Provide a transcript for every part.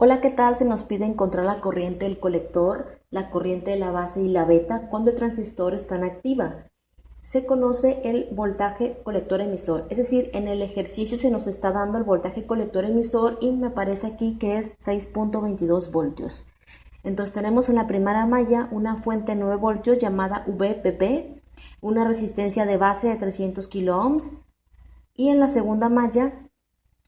Hola, ¿qué tal? Se nos pide encontrar la corriente del colector, la corriente de la base y la beta cuando el transistor está en activa. Se conoce el voltaje colector emisor, es decir, en el ejercicio se nos está dando el voltaje colector emisor y me parece aquí que es 6.22 voltios. Entonces tenemos en la primera malla una fuente de 9 voltios llamada VPP, una resistencia de base de 300 kiloohms y en la segunda malla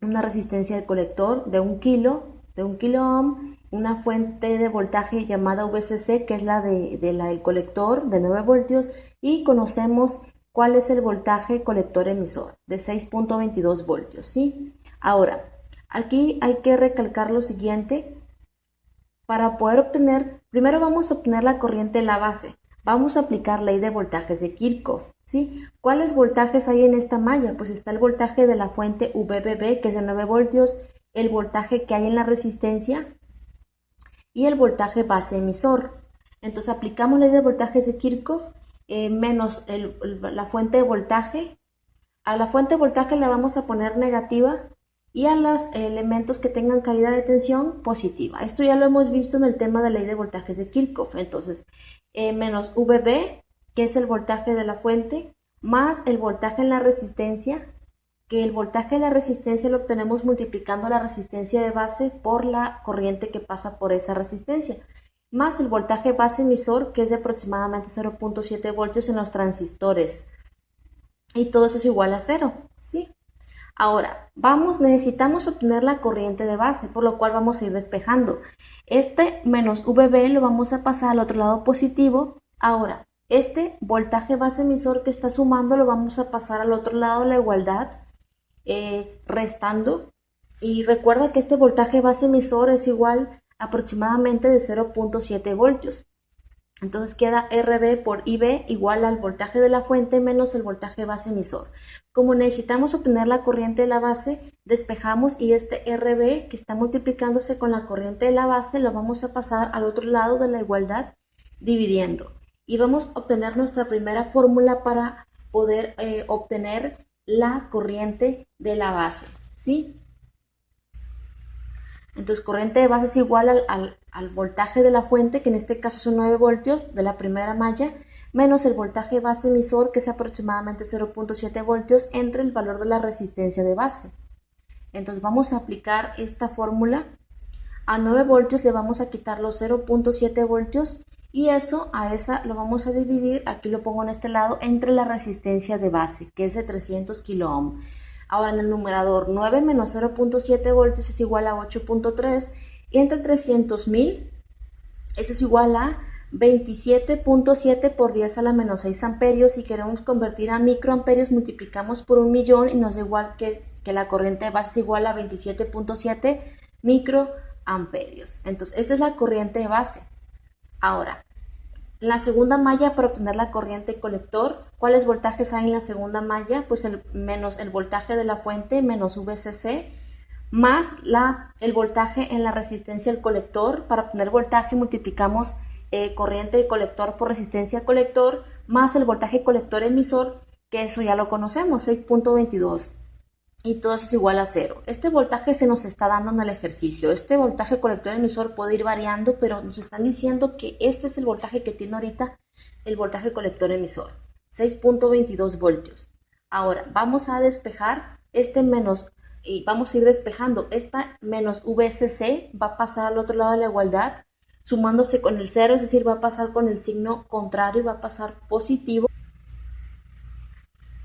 una resistencia del colector de 1 kilo ohm, una fuente de voltaje llamada VCC, que es la del colector de 9 voltios, y conocemos cuál es el voltaje colector emisor de 6.22 voltios, ¿sí? Ahora, aquí hay que recalcar lo siguiente. Para poder obtener, primero vamos a obtener la corriente de la base. Vamos a aplicar ley de voltajes de Kirchhoff, ¿sí? ¿Cuáles voltajes hay en esta malla? Pues está el voltaje de la fuente VBB, que es de 9 voltios, el voltaje que hay en la resistencia y el voltaje base emisor. Entonces aplicamos ley de voltajes de Kirchhoff menos la fuente de voltaje. A la fuente de voltaje la vamos a poner negativa y a los elementos que tengan caída de tensión positiva. Esto ya lo hemos visto en el tema de ley de voltajes de Kirchhoff. Entonces, menos VB, que es el voltaje de la fuente, más el voltaje en la resistencia, que el voltaje de la resistencia lo obtenemos multiplicando la resistencia de base por la corriente que pasa por esa resistencia, más el voltaje base emisor, que es de aproximadamente 0.7 voltios en los transistores. Y todo eso es igual a 0, ¿sí? Ahora, necesitamos obtener la corriente de base, por lo cual vamos a ir despejando. Este menos VB lo vamos a pasar al otro lado positivo. Ahora, este voltaje base emisor que está sumando lo vamos a pasar al otro lado de la igualdad, restando. Y recuerda que este voltaje base emisor es igual aproximadamente de 0.7 voltios. Entonces queda RB por IB igual al voltaje de la fuente menos el voltaje base emisor. Como necesitamos obtener la corriente de la base, despejamos y este RB que está multiplicándose con la corriente de la base lo vamos a pasar al otro lado de la igualdad dividiendo. Y vamos a obtener nuestra primera fórmula para poder obtener la corriente de la base, ¿sí? Entonces corriente de base es igual al voltaje de la fuente, que en este caso son 9 voltios de la primera malla, menos el voltaje base emisor, que es aproximadamente 0.7 voltios, entre el valor de la resistencia de base. Entonces vamos a aplicar esta fórmula. A 9 voltios le vamos a quitar los 0.7 voltios y eso a esa lo vamos a dividir, aquí lo pongo en este lado, entre la resistencia de base, que es de 300 kiloohm. Ahora en el numerador 9 menos 0.7 voltios es igual a 8.3 y entre 300.000 eso es igual a 27.7 por 10 a la menos 6 amperios. Si queremos convertir a microamperios multiplicamos por 1.000.000 y nos da igual que la corriente de base es igual a 27.7 microamperios. Entonces esta es la corriente de base. Ahora, en la segunda malla, para obtener la corriente colector, ¿cuáles voltajes hay en la segunda malla? Pues menos el voltaje de la fuente, menos VCC, más el voltaje en la resistencia del colector. Para obtener voltaje multiplicamos corriente de colector por resistencia colector, más el voltaje colector emisor, que eso ya lo conocemos, 6.22. Y todo eso es igual a 0. Este voltaje se nos está dando en el ejercicio. Este voltaje colector emisor puede ir variando, pero nos están diciendo que este es el voltaje que tiene ahorita el voltaje colector emisor, 6.22 voltios. Ahora, vamos a despejar este menos, y vamos a ir despejando. Esta menos VCC va a pasar al otro lado de la igualdad, sumándose con el 0, es decir, va a pasar con el signo contrario, va a pasar positivo.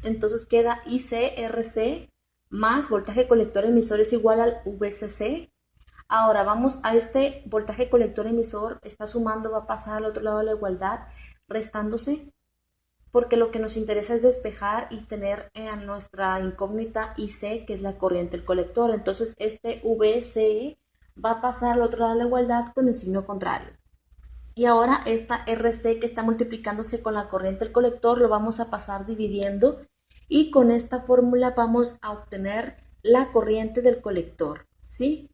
Entonces queda ICRC más voltaje colector emisor es igual al VCC. Ahora vamos a este voltaje colector emisor, está sumando, va a pasar al otro lado de la igualdad, restándose, porque lo que nos interesa es despejar y tener a nuestra incógnita IC, que es la corriente del colector. Entonces este VCE va a pasar al otro lado de la igualdad con el signo contrario. Y ahora esta RC que está multiplicándose con la corriente del colector lo vamos a pasar dividiendo. Y con esta fórmula vamos a obtener la corriente del colector, ¿sí?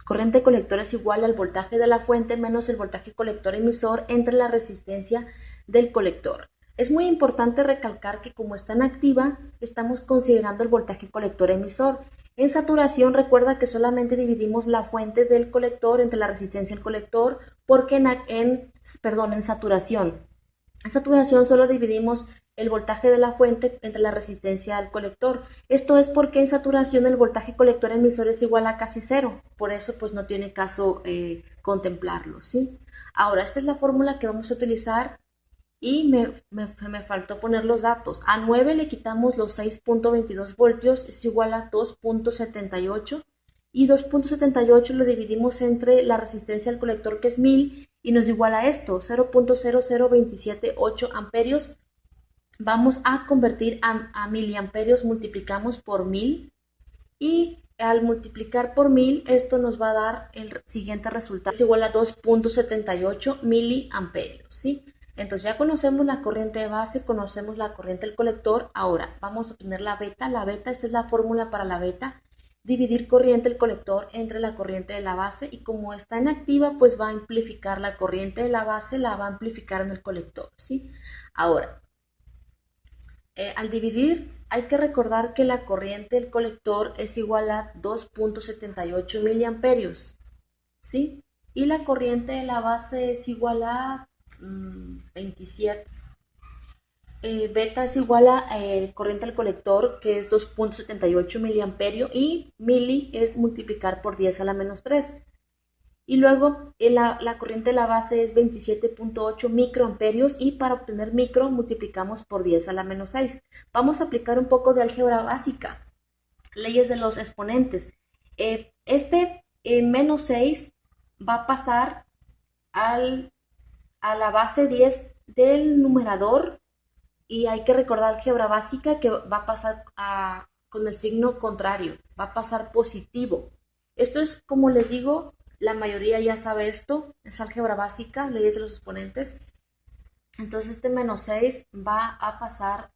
Corriente colector es igual al voltaje de la fuente menos el voltaje colector emisor entre la resistencia del colector. Es muy importante recalcar que como está en activa, estamos considerando el voltaje colector-emisor. En saturación, recuerda que solamente dividimos la fuente del colector entre la resistencia del colector, porque en saturación. En saturación solo dividimos el voltaje de la fuente entre la resistencia al colector. Esto es porque en saturación el voltaje colector emisor es igual a casi cero. Por eso pues no tiene caso contemplarlo, ¿sí? Ahora, esta es la fórmula que vamos a utilizar y me faltó poner los datos. A 9 le quitamos los 6.22 voltios, es igual a 2.78. Y 2.78 lo dividimos entre la resistencia al colector, que es 1000, y nos iguala a esto, 0.00278 amperios. Vamos a convertir a miliamperios, multiplicamos por 1000, y al multiplicar por 1000, esto nos va a dar el siguiente resultado, es igual a 2.78 miliamperios, ¿sí? Entonces ya conocemos la corriente de base, conocemos la corriente del colector. Ahora vamos a obtener la beta. La beta, esta es la fórmula para la beta. Dividir corriente del colector entre la corriente de la base, y como está en activa, pues va a amplificar la corriente de la base, la va a amplificar en el colector, ¿sí? Ahora, al dividir, hay que recordar que la corriente del colector es igual a 2.78 miliamperios, ¿sí? Y la corriente de la base es igual a 27. Beta es igual a corriente al colector, que es 2.78 miliamperio, y mili es multiplicar por 10 a la menos 3. Y luego la corriente de la base es 27.8 microamperios, y para obtener micro multiplicamos por 10 a la menos 6. Vamos a aplicar un poco de álgebra básica, leyes de los exponentes. Menos 6 va a pasar a la base 10 del numerador, y hay que recordar álgebra básica que va a pasar con el signo contrario, va a pasar positivo. Esto es, como les digo, la mayoría ya sabe esto, es álgebra básica, leyes de los exponentes. Entonces este menos 6 va a pasar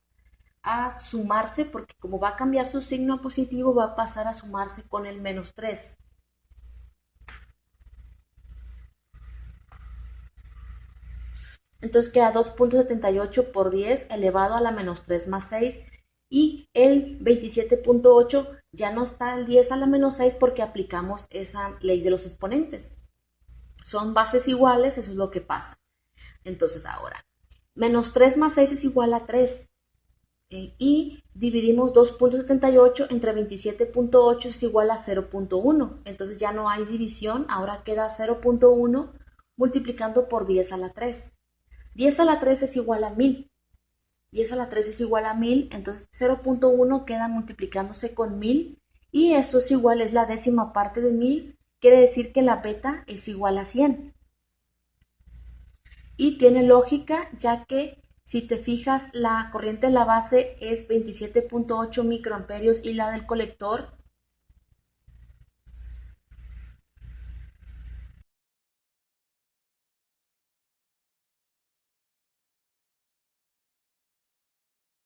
a sumarse, porque como va a cambiar su signo a positivo, va a pasar a sumarse con el menos 3. Entonces queda 2.78 por 10 elevado a la menos 3 más 6, y el 27.8 ya no está el 10 a la menos 6 porque aplicamos esa ley de los exponentes. Son bases iguales, eso es lo que pasa. Entonces ahora, menos 3 más 6 es igual a 3. Y dividimos 2.78 entre 27.8 es igual a 0.1. Entonces ya no hay división, ahora queda 0.1 multiplicando por 10 a la 3. 10 a la 3 es igual a 1000. 10 a la 3 es igual a 1000, entonces 0.1 queda multiplicándose con 1000, y eso es igual, es la décima parte de 1000, quiere decir que la beta es igual a 100. Y tiene lógica, ya que si te fijas, la corriente de la base es 27.8 microamperios y la del colector